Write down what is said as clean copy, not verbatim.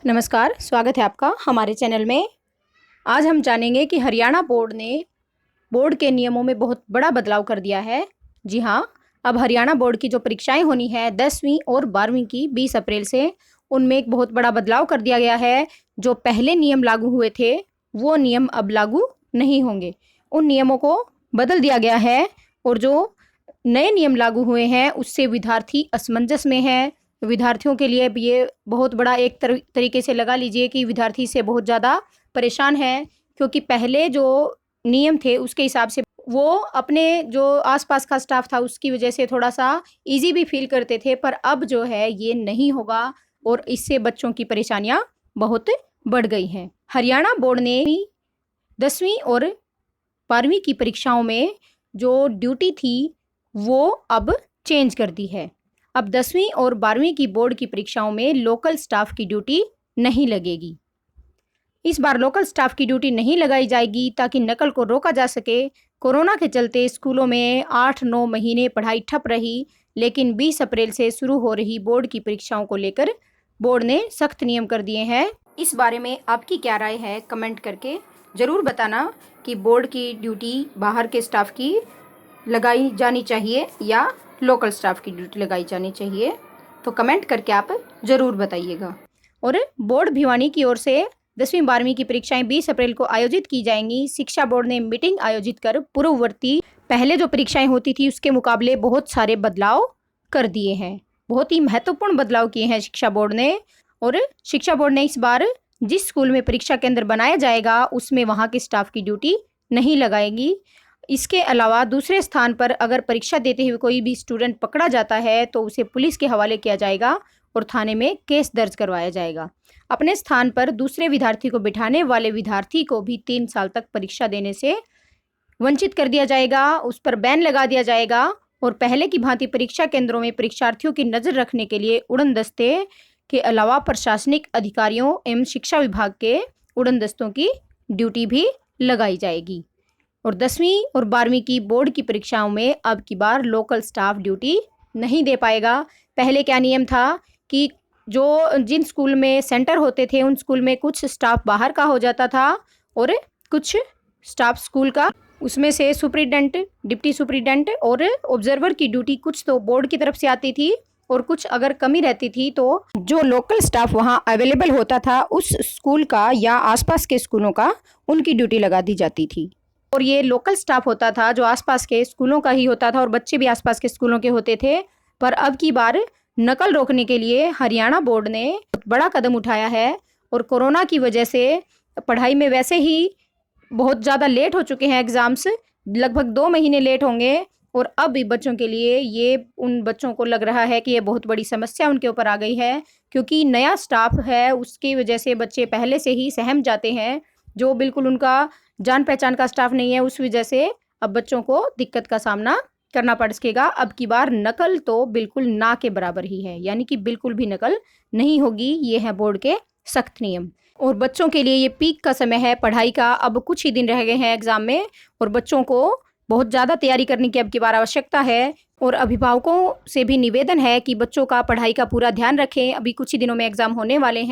नमस्कार, स्वागत है आपका हमारे चैनल में। आज हम जानेंगे कि हरियाणा बोर्ड ने बोर्ड के नियमों में बहुत बड़ा बदलाव कर दिया है। जी हाँ, अब हरियाणा बोर्ड की जो परीक्षाएं होनी है 10वीं और 12वीं की 20 अप्रैल से, उनमें एक बहुत बड़ा बदलाव कर दिया गया है। जो पहले नियम लागू हुए थे वो नियम अब लागू नहीं होंगे, उन नियमों को बदल दिया गया है। और जो नए नियम लागू हुए हैं उससे विद्यार्थी असमंजस में हैं। विद्यार्थियों के लिए ये बहुत बड़ा एक तरीके से लगा लीजिए कि विद्यार्थी से बहुत ज़्यादा परेशान है, क्योंकि पहले जो नियम थे उसके हिसाब से वो अपने जो आसपास का स्टाफ था उसकी वजह से थोड़ा सा इजी भी फील करते थे, पर अब जो है ये नहीं होगा और इससे बच्चों की परेशानियां बहुत बढ़ गई हैं। हरियाणा बोर्ड ने 10वीं और 12वीं की परीक्षाओं में जो ड्यूटी थी वो अब चेंज कर दी है। अब 10वीं और 12वीं की बोर्ड की परीक्षाओं में लोकल स्टाफ की ड्यूटी नहीं लगेगी। इस बार लोकल स्टाफ की ड्यूटी नहीं लगाई जाएगी ताकि नकल को रोका जा सके। कोरोना के चलते स्कूलों में 8-9 महीने पढ़ाई ठप रही, लेकिन 20 अप्रैल से शुरू हो रही बोर्ड की परीक्षाओं को लेकर बोर्ड ने सख्त नियम कर दिए हैं। इस बारे में आपकी क्या राय है, कमेंट करके ज़रूर बताना कि बोर्ड की ड्यूटी बाहर के स्टाफ की लगाई जानी चाहिए या लोकल स्टाफ की ड्यूटी लगाई जानी चाहिए, तो कमेंट करके आप ज़रूर बताइएगा। और बोर्ड भिवानी की ओर से 10वीं 12वीं की परीक्षाएं 20 अप्रैल को आयोजित की जाएंगी। शिक्षा बोर्ड ने मीटिंग आयोजित कर पूर्ववर्ती पहले जो परीक्षाएं होती थी उसके मुकाबले बहुत सारे बदलाव कर दिए हैं। बहुत ही महत्वपूर्ण बदलाव किए हैं शिक्षा बोर्ड ने। और शिक्षा बोर्ड ने इस बार जिस स्कूल में परीक्षा केंद्र बनाया जाएगा उसमें वहाँ के स्टाफ की ड्यूटी नहीं लगाएगी। इसके अलावा दूसरे स्थान पर अगर परीक्षा देते हुए कोई भी स्टूडेंट पकड़ा जाता है तो उसे पुलिस के हवाले किया जाएगा और थाने में केस दर्ज करवाया जाएगा। अपने स्थान पर दूसरे विद्यार्थी को बिठाने वाले विद्यार्थी को भी 3 साल तक परीक्षा देने से वंचित कर दिया जाएगा, उस पर बैन लगा दिया जाएगा। और पहले की भांति परीक्षा केंद्रों में परीक्षार्थियों की नज़र रखने के लिए उड़न दस्ते के अलावा प्रशासनिक अधिकारियों एवं शिक्षा विभाग के उड़न दस्तों की ड्यूटी भी लगाई जाएगी। और 10वीं और 12वीं की बोर्ड की परीक्षाओं में अब की बार लोकल स्टाफ ड्यूटी नहीं दे पाएगा। पहले क्या नियम था कि जिन स्कूल में सेंटर होते थे उन स्कूल में कुछ स्टाफ बाहर का हो जाता था और कुछ स्टाफ स्कूल का, उसमें से सुपरिटेंडेंट, डिप्टी सुपरिटेंडेंट और ऑब्जर्वर की ड्यूटी कुछ तो बोर्ड की तरफ से आती थी और कुछ अगर कमी रहती थी तो जो लोकल स्टाफ वहाँ अवेलेबल होता था उस स्कूल का या आसपास के स्कूलों का, उनकी ड्यूटी लगा दी जाती थी। और ये लोकल स्टाफ होता था जो आसपास के स्कूलों का ही होता था और बच्चे भी आसपास के स्कूलों के होते थे। पर अब की बार नकल रोकने के लिए हरियाणा बोर्ड ने बड़ा कदम उठाया है। और कोरोना की वजह से पढ़ाई में वैसे ही बहुत ज़्यादा लेट हो चुके हैं, एग्ज़ाम्स लगभग 2 महीने लेट होंगे और अब भी बच्चों के लिए ये, उन बच्चों को लग रहा है कि ये बहुत बड़ी समस्या उनके ऊपर आ गई है, क्योंकि नया स्टाफ है उसकी वजह से बच्चे पहले से ही सहम जाते हैं। जो बिल्कुल उनका जान पहचान का स्टाफ नहीं है, उस वजह से अब बच्चों को दिक्कत का सामना करना पड़ सकेगा। अब की बार नकल तो बिल्कुल ना के बराबर ही है, यानी कि बिल्कुल भी नकल नहीं होगी। ये है बोर्ड के सख्त नियम। और बच्चों के लिए ये पीक का समय है पढ़ाई का, अब कुछ ही दिन रह गए हैं एग्जाम में और बच्चों को बहुत ज़्यादा तैयारी करने की अब की बार आवश्यकता है। और अभिभावकों से भी निवेदन है कि बच्चों का पढ़ाई का पूरा ध्यान रखें, अभी कुछ ही दिनों में एग्जाम होने वाले हैं।